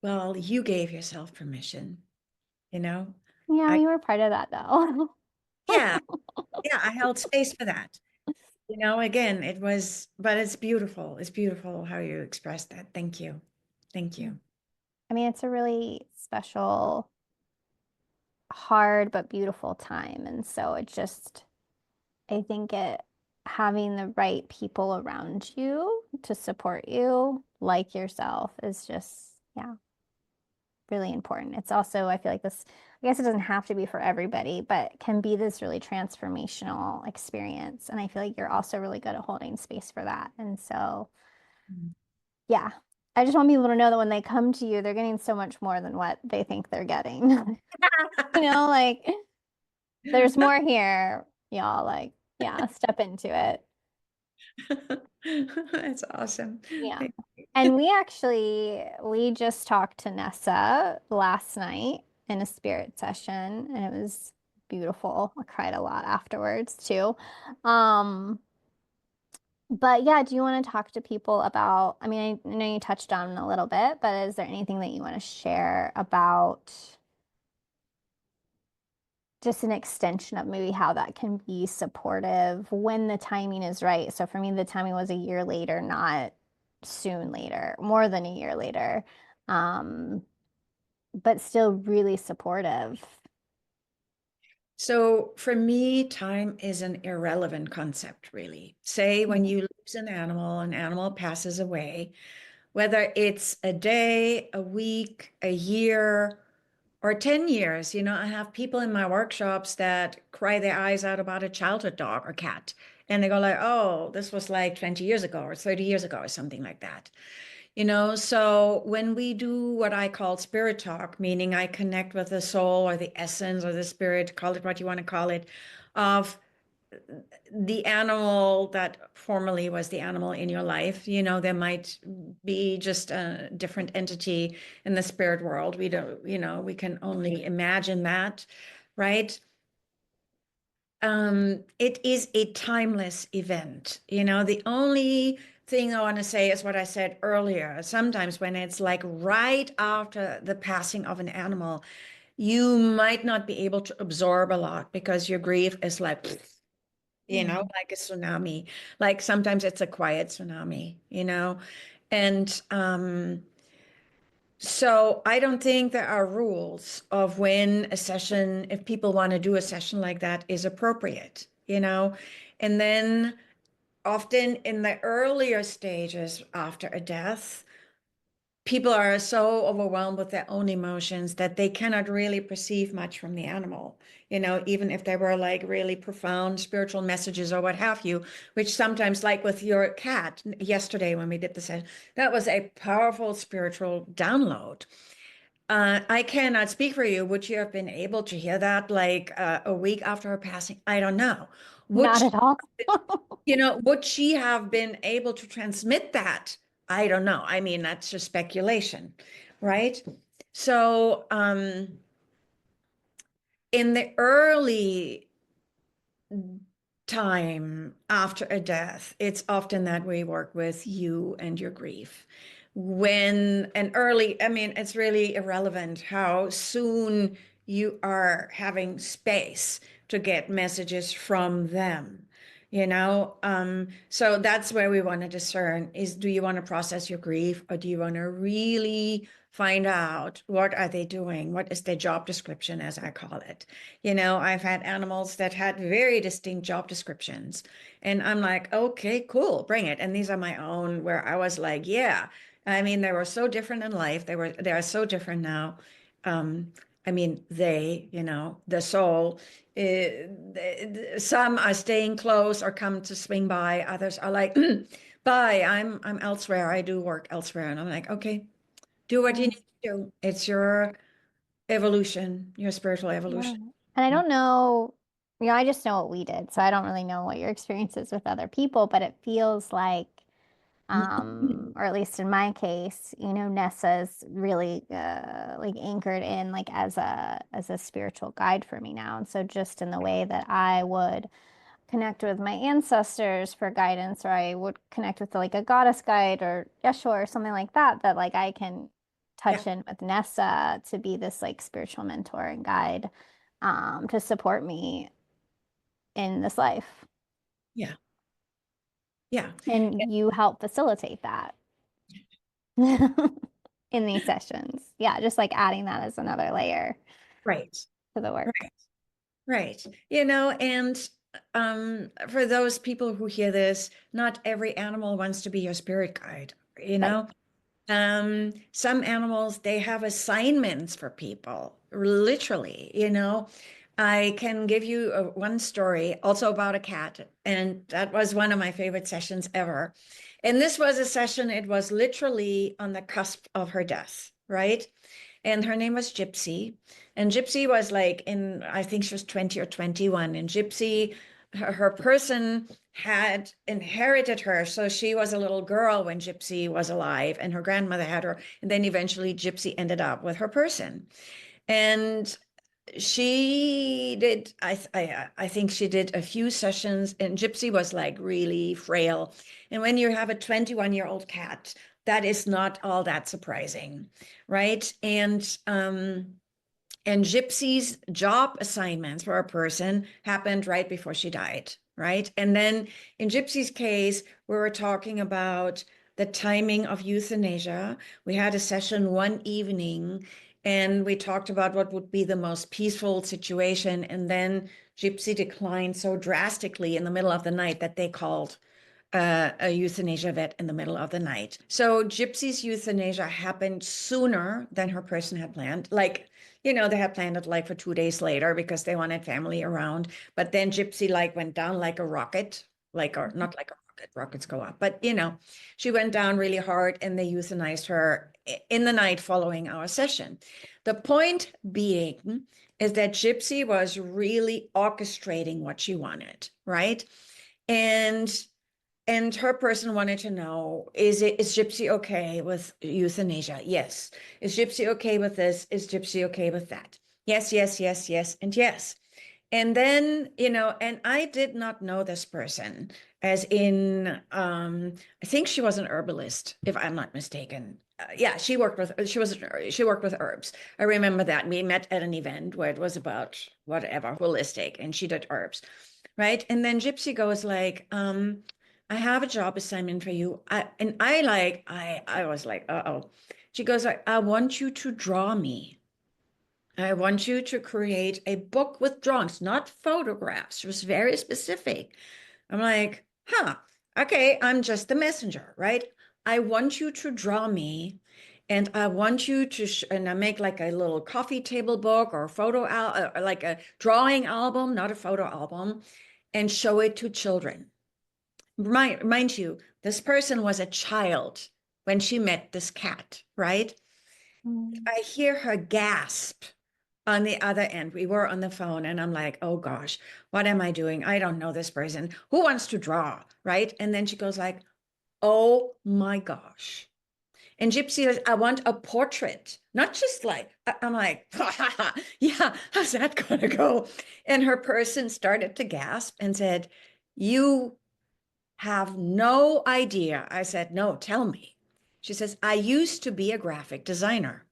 well, you gave yourself permission, you know? Yeah, I you were part of that though. yeah, yeah, I held space for that. Again, it was, but it's beautiful. It's beautiful how you expressed that. Thank you. Thank you. I mean, it's a really special, hard but beautiful time. And so it just, I think it having the right people around you to support you, like yourself, is just, yeah, really important. It's also, I feel like this, I guess it doesn't have to be for everybody, but can be this really transformational experience. And I feel like you're also really good at holding space for that. And so, Mm. yeah, I just want people to know that when they come to you, they're getting so much more than what they think they're getting. Like there's more here, y'all. Like, yeah, step into it. That's awesome. Yeah. Thank And we just talked to Nessa last night in a spirit session, and it was beautiful. I cried a lot afterwards too. Um, but yeah, do you want to talk to people about, I mean, I know you touched on it a little bit, but is there anything that you want to share about just an extension of maybe how that can be supportive when the timing is right? So for me, the timing was a year later, not soon later, more than a year later, um, but still really supportive. So for me, time is an irrelevant concept, really. Say when Mhm. you lose an animal passes away, whether it's a day, a week, a year, or 10 years. I have people in my workshops that cry their eyes out about a childhood dog or cat. And they go like, oh, this was like 20 years ago or 30 years ago or something like that. So when we do what I call spirit talk, meaning I connect with the soul or the essence or the spirit, call it what you want to call it, of the animal that formerly was the animal in your life. There might be just a different entity in the spirit world. We don't, we can only imagine that, right? It is a timeless event. The only thing I want to say is what I said earlier. Sometimes when it's like right after the passing of an animal, you might not be able to absorb a lot because your grief is like, Mhm. like a tsunami. Like sometimes it's a quiet tsunami. And so I don't think there are rules of when a session, if people want to do a session like that, is appropriate. And then often in the earlier stages after a death, people are so overwhelmed with their own emotions that they cannot really perceive much from the animal, even if they were like really profound spiritual messages or what have you, which sometimes, like with your cat yesterday when we did the session, that was a powerful spiritual download. I cannot speak for you. Would you have been able to hear that like a week after her passing? I don't know. Would Not she, at all. would she have been able to transmit that? I don't know. I mean, that's just speculation, right? So, in the early time after a death, it's often that we work with you and your grief. When an early, I mean, it's really irrelevant how soon you are having space to get messages from them. So that's where we want to discern is, do you want to process your grief, or do you want to really find out what are they doing? What is their job description, as I call it? I've had animals that had very distinct job descriptions. And I'm like, okay, cool, bring it. And these are my own, where I was like, yeah. I mean, they were so different in life. They are so different now. I mean, the soul, some are staying close or come to swing by. Others are like, bye, I'm elsewhere. I do work elsewhere. And I'm like, okay, do what you Yeah. need to do. It's your evolution, your spiritual Yeah. evolution. And I don't know, I just know what we did. So I don't really know what your experience is with other people, but it feels like, or at least in my case, Nessa's really like anchored in like as a spiritual guide for me now. And so just in the way that I would connect with my ancestors for guidance, or I would connect with like a goddess guide or Yeshua or something like that, that like I can Yeah, touch in with Nessa to be this like spiritual mentor and guide to support me in this life. yeah, yeah. And you help facilitate that in these sessions. Yeah, just like adding that as another layer Right, to the work. right, right. And for those people who hear this, not every animal wants to be your spirit guide, you Right. know? Some animals, they have assignments for people, literally, I can give you one story also about a cat, and that was one of my favorite sessions ever. And this was a session, it was literally on the cusp of her death, right? And her name was Gypsy. And Gypsy was like I think she was 20 or 21. And Gypsy, her person had inherited her. So she was a little girl when Gypsy was alive, and her grandmother had her. And then eventually Gypsy ended up with her person. And she did, I think she did a few sessions, and Gypsy was like really frail. And when you have a 21-year-old cat, that is not all that surprising, right? And Gypsy's job assignments for a person happened right before she died, right? And then in Gypsy's case, we were talking about the timing of euthanasia. We had a session one evening and we talked about what would be the most peaceful situation. And then Gypsy declined so drastically in the middle of the night that they called a euthanasia vet in the middle of the night. So Gypsy's euthanasia happened sooner than her person had planned. Like, they had planned it like for 2 days later because they wanted family around. But then Gypsy like went down like a rocket, like, or not like a rocket, rockets go up, but she went down really hard and they euthanized her in the night following our session. The point being is that Gypsy was really orchestrating what she wanted, right? And her person wanted to know, is Gypsy okay with euthanasia? Yes. Is Gypsy okay with this? Is Gypsy okay with that? Yes, yes, yes, yes, and yes. And then, and I did not know this person, as in, I think she was an herbalist, if I'm not mistaken. Yeah, she worked with herbs. I remember that we met at an event where it was about whatever holistic, and she did herbs, right? And then Gypsy goes like, I have a job assignment for you. I was like, uh-oh. She goes, I want you to draw me. I want you to create a book with drawings, not photographs. She was very specific. I'm like, huh, okay, I'm just the messenger, right? I want you to draw me And I want you to, and I make like a little coffee table book or like a drawing album, not a photo album, and show it to children. Mind you, this person was a child when she met this cat, right? Mm. I hear her gasp on the other end. We were on the phone, and I'm like, oh gosh, what am I doing? I don't know this person. Who wants to draw, right? And then she goes like, oh my gosh. And Gypsy says, I want a portrait, not just like, I'm like, yeah, how's that gonna go? And her person started to gasp and said, you have no idea. I said, no, tell me. She says, I used to be a graphic designer.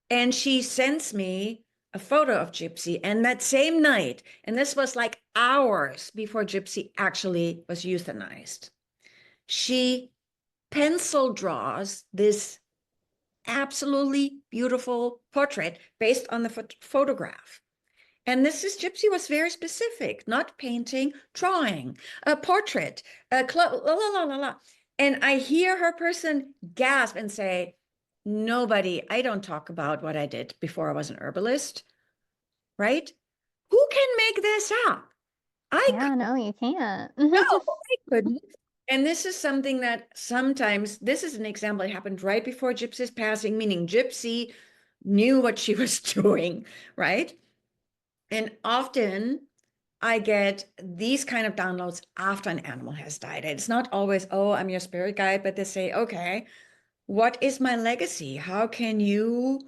And she sends me a photo of Gypsy. And that same night, and this was like hours before Gypsy actually was euthanized, she pencil draws this absolutely beautiful portrait based on the photograph. And this is Gypsy was very specific, not painting, drawing, a portrait, la la la la la. And I hear her person gasp and say, nobody, I don't talk about what I did before I was an herbalist, right? Who can make this up? I Yeah, no, you can't. no, I couldn't. And this is something that sometimes, this is an example that happened right before Gypsy's passing, meaning Gypsy knew what she was doing, right? And often I get these kind of downloads after an animal has died. It's not always, oh, I'm your spirit guide, but they say, okay, what is my legacy? How can you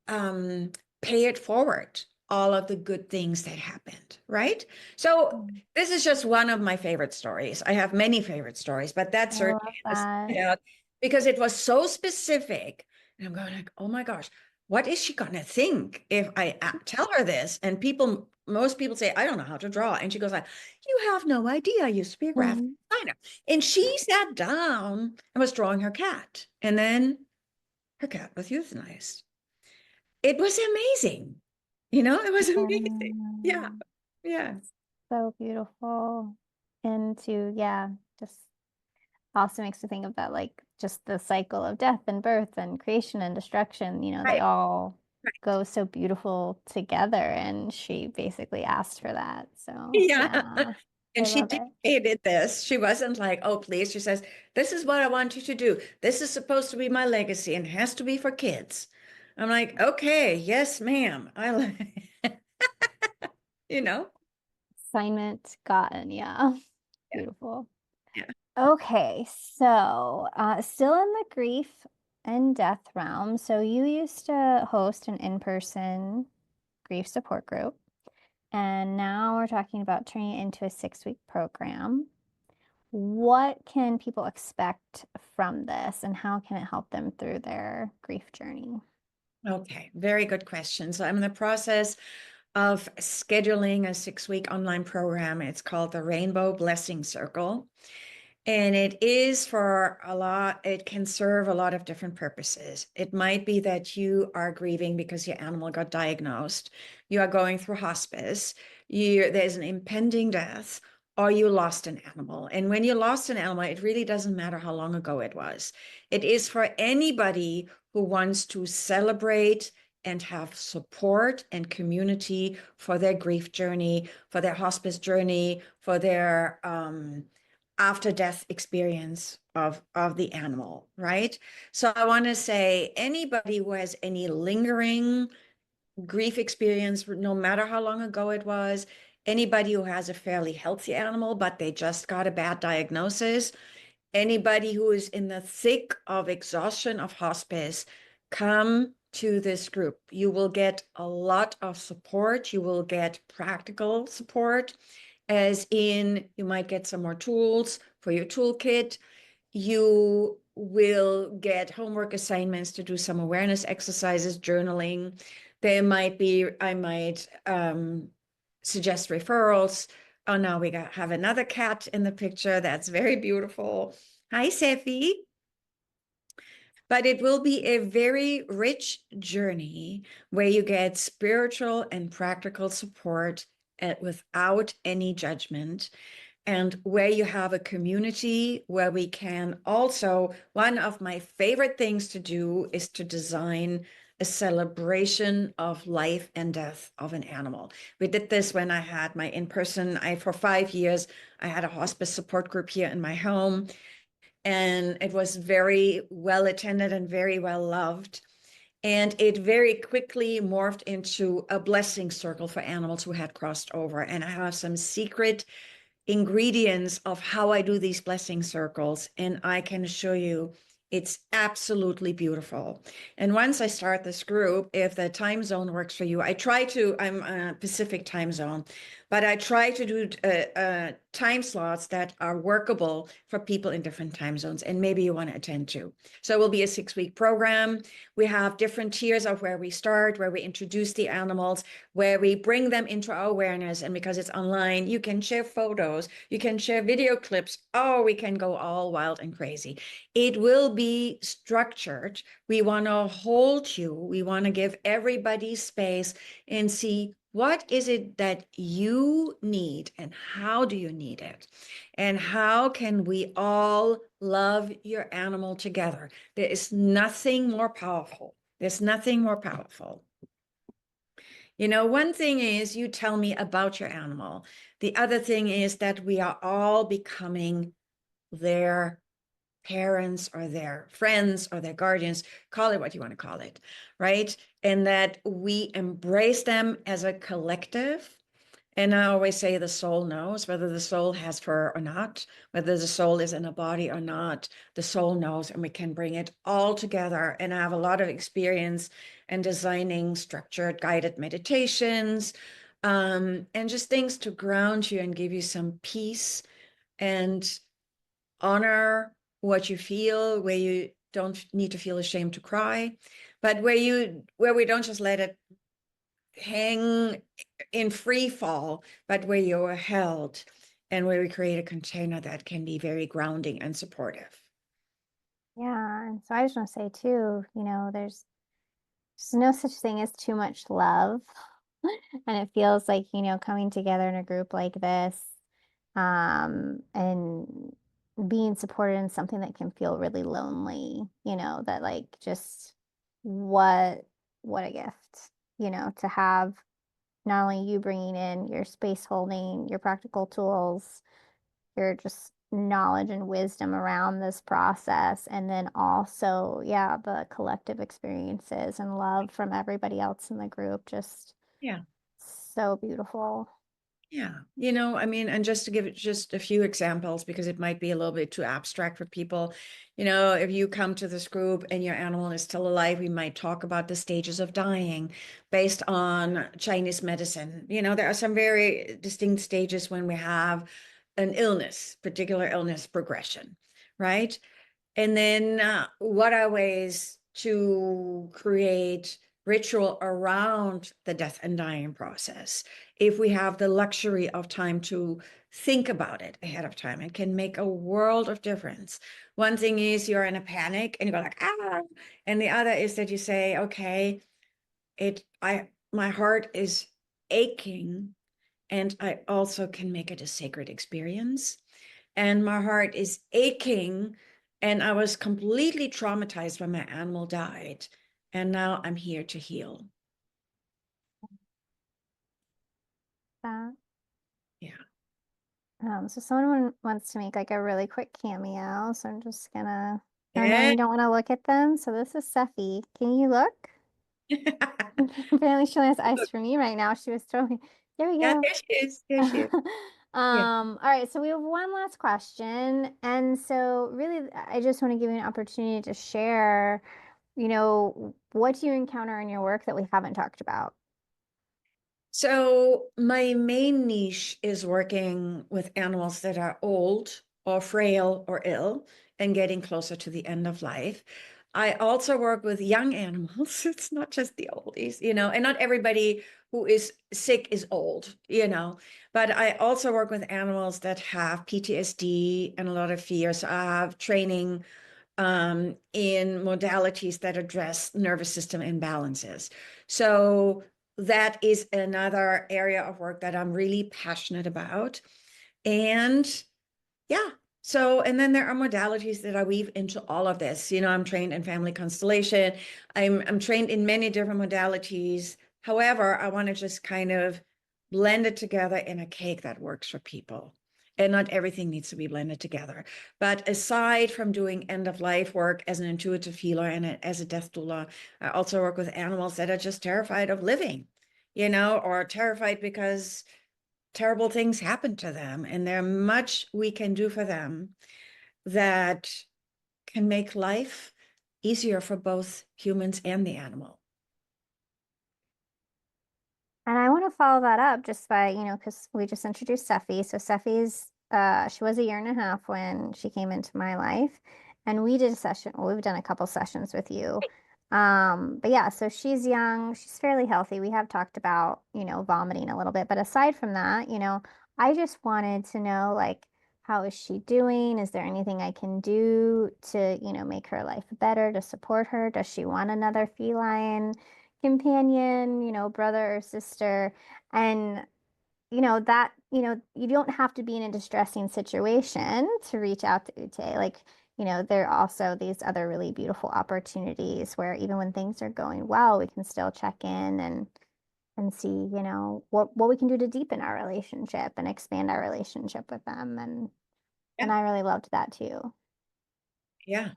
um, pay it forward, all of the good things that happened, right? So Mm. this is just one of my favorite stories. I have many favorite stories, but that I certainly love has that. stood out because it was so specific. And I'm going like, oh my gosh, what is she gonna think if I tell her this? And most people say, I don't know how to draw. And she goes like, you have no idea. I used to be a graphic Mhm. designer. And she sat down and was drawing her cat. And then her cat was euthanized. It was amazing. It was amazing. Yeah. Um, Yeah. so beautiful. And to, yeah, just also makes me think of that, like just the cycle of death and birth and creation and destruction, they Right. all Right. go so beautiful together. And she basically asked for that. So, Yeah. yeah, I And she love it. dictated this. She wasn't like, oh, please. She says, this is what I want you to do. This is supposed to be my legacy and has to be for kids. I'm like, okay, yes, ma'am. you know? Assignment gotten. Yeah, Yeah. beautiful. Yeah. Okay, so still in the grief and death realm. So you used to host an in-person grief support group, and now we're talking about turning it into a 6-week program. What can people expect from this, and how can it help them through their grief journey? Okay. Very good question. So I'm in the process of scheduling a 6-week online program. It's called the Rainbow Blessing Circle. And it is for a lot, it can serve a lot of different purposes. It might be that you are grieving because your animal got diagnosed, you are going through hospice, there's an impending death, or you lost an animal. And when you lost an animal, it really doesn't matter how long ago it was. It is for anybody who wants to celebrate and have support and community for their grief journey, for their hospice journey, for their after death experience of the animal, right? So I want to say anybody who has any lingering grief experience, no matter how long ago it was, anybody who has a fairly healthy animal, but they just got a bad diagnosis, anybody who is in the thick of exhaustion of hospice, come to this group. You will get a lot of support. You will get practical support, as in you might get some more tools for your toolkit. You will get homework assignments to do some awareness exercises, journaling. I might suggest referrals. Oh, now have another cat in the picture. That's very beautiful. Hi, Sefi. But it will be a very rich journey where you get spiritual and practical support without any judgment. and where you have a community where we can also, one of my favorite things to do is to design a celebration of life and death of an animal. We did this when I had my in-person, for 5 years, I had a hospice support group here in my home, and it was very well attended and very well loved. And it very quickly morphed into a blessing circle for animals who had crossed over. And I have some secret ingredients of how I do these blessing circles, and I can show you it's absolutely beautiful. And once I start this group, if the time zone works for you, I'm a Pacific time zone, but I try to do time slots that are workable for people in different time zones, and maybe you want to attend to. So it will be a 6-week program. We have different tiers of where we start, where we introduce the animals, where we bring them into our awareness. And because it's online, you can share photos, you can share video clips. Oh, we can go all wild and crazy. It will be structured. We want to hold you. We want to give everybody space and see what is it that you need and how do you need it? And how can we all love your animal together? There is nothing more powerful. There's nothing more powerful. One thing is you tell me about your animal. The other thing is that we are all becoming their parents or their friends or their guardians, call it what you want to call it, right? And that we embrace them as a collective. And I always say the soul knows whether the soul has fur or not, whether the soul is in a body or not. The soul knows, and we can bring it all together. And I have a lot of experience in designing structured guided meditations, and just things to ground you and give you some peace and honor what you feel, where you don't need to feel ashamed to cry, but where we don't just let it hang in free fall, but where you're held, and where we create a container that can be very grounding and supportive. Yeah. And so I just want to say too, there's no such thing as too much love. And it feels like, coming together in a group like this, and being supported in something that can feel really lonely, that like just what what a gift, to have not only you bringing in your space holding, your practical tools, your just knowledge and wisdom around this process, and then also, yeah, the collective experiences and love from everybody else in the group, just Yeah. so beautiful. Yeah, I mean, and just to give it just a few examples, because it might be a little bit too abstract for people. If you come to this group and your animal is still alive, we might talk about the stages of dying based on Chinese medicine. There are some very distinct stages when we have an illness, particular illness progression, right? And then what are ways to create ritual around the death and dying process if we have the luxury of time to think about it ahead of time? It can make a world of difference. One thing is you're in a panic and you go like, ah, and the other is that you say, okay, my heart is aching, and I also can make it a sacred experience, and my heart is aching, and I was completely traumatized when my animal died, and now I'm here to heal. That. Yeah. So someone wants to make like a really quick cameo, so I'm just gonna. Oh no, Yeah. you don't want to look at them. So this is Seffi. Can you look? Apparently she only has eyes for me right now. She was throwing. There we Yeah, go. there she is. There she is. Yeah. All right, so we have one last question. And so really I just want to give you an opportunity to share, what do you encounter in your work that we haven't talked about? So my main niche is working with animals that are old or frail or ill and getting closer to the end of life. I also work with young animals. It's not just the oldies, and not everybody who is sick is old, but I also work with animals that have PTSD and a lot of fear. So I have training in modalities that address nervous system imbalances. So that is another area of work that I'm really passionate about. And yeah. So, and then there are modalities that I weave into all of this. I'm trained in family constellation. I'm trained in many different modalities. However, I want to just kind of blend it together in a cake that works for people. And not everything needs to be blended together. But aside from doing end of life work as an intuitive healer and as a death doula, I also work with animals that are just terrified of living, or terrified because terrible things happen to them, and there's much we can do for them that can make life easier for both humans and the animal. And I want to follow that up just by, because we just introduced Seffi. So Seffi's, she was a year and a half when she came into my life. And we did a session, well, we've done a couple sessions with you. But yeah, so she's young, she's fairly healthy. We have talked about, vomiting a little bit. But aside from that, I just wanted to know, like, how is she doing? Is there anything I can do to, make her life better, to support her? Does she want another feline companion, brother or sister? And, that, you don't have to be in a distressing situation to reach out to Ute. Like, there are also these other really beautiful opportunities where even when things are going well, we can still check in and see, what we can do to deepen our relationship and expand our relationship with them. And Yeah, I really loved that too. yeah.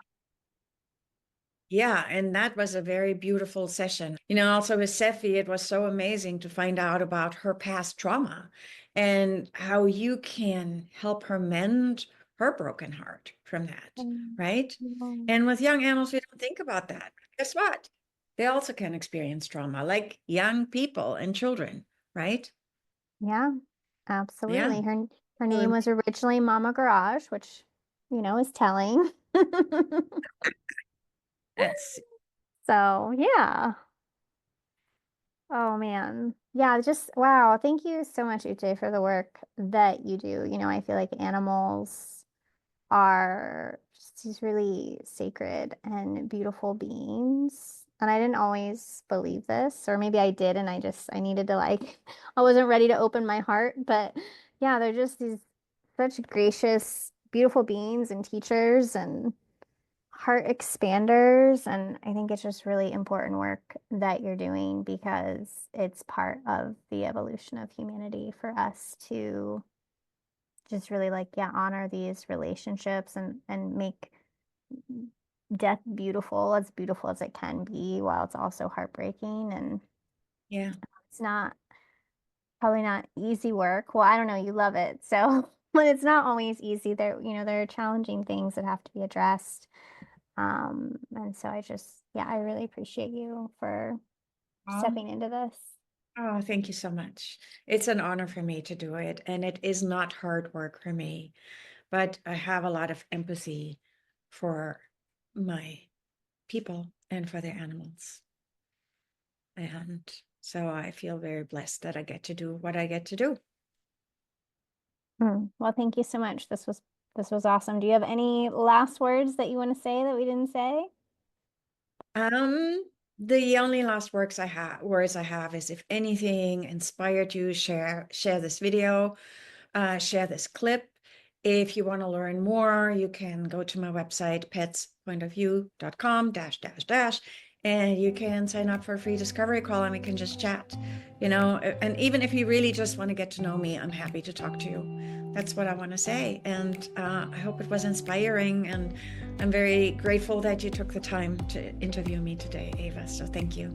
Yeah, and that was a very beautiful session. Also with Sefi, it was so amazing to find out about her past trauma and how you can help her mend her broken heart from that, right? Mm. And with young animals, we don't think about that. Guess what? They also can experience trauma, like young people and children, right? Yeah, Yeah. absolutely. Her name So was originally Mama Garage, which, is telling. that's, So, yeah. Oh man. Yeah, just wow. Thank you so much, Uche, for the work that you do. I feel like animals are just these really sacred and beautiful beings. And I didn't always believe this, or maybe I did, and I needed to like, I wasn't ready to open my heart. But yeah, they're just these such gracious, beautiful beings and teachers and heart expanders. And I think it's just really important work that you're doing because it's part of the evolution of humanity for us to just really like, yeah, honor these relationships and make death beautiful as it can be, while it's also heartbreaking. And yeah, it's not probably not easy work. Well, I don't know, you love it. So, but it's not always easy. There are challenging things that have to be addressed. And so yeah, I really appreciate you for oh, stepping into this. oh, thank you so much. It's an honor for me to do it, and it is not hard work for me, but I have a lot of empathy for my people and for their animals. And so I feel very blessed that I get to do what I get to do. Well, thank you so much. This was awesome. Do you have any last words that you want to say that we didn't say? Um, the only last words I have is if anything inspired you, share this video, share this clip. If you want to learn more, you can go to my website, petspointofview.com dash dash dash, and you can sign up for a free discovery call and we can just chat, and even if you really just want to get to know me, I'm happy to talk to you. That's what I want to say. And I hope it was inspiring. And I'm very grateful that you took the time to interview me today, Ava. So thank you.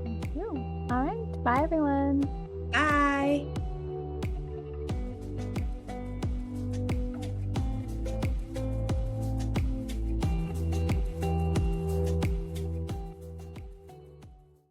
Thank you. All right. Bye, everyone.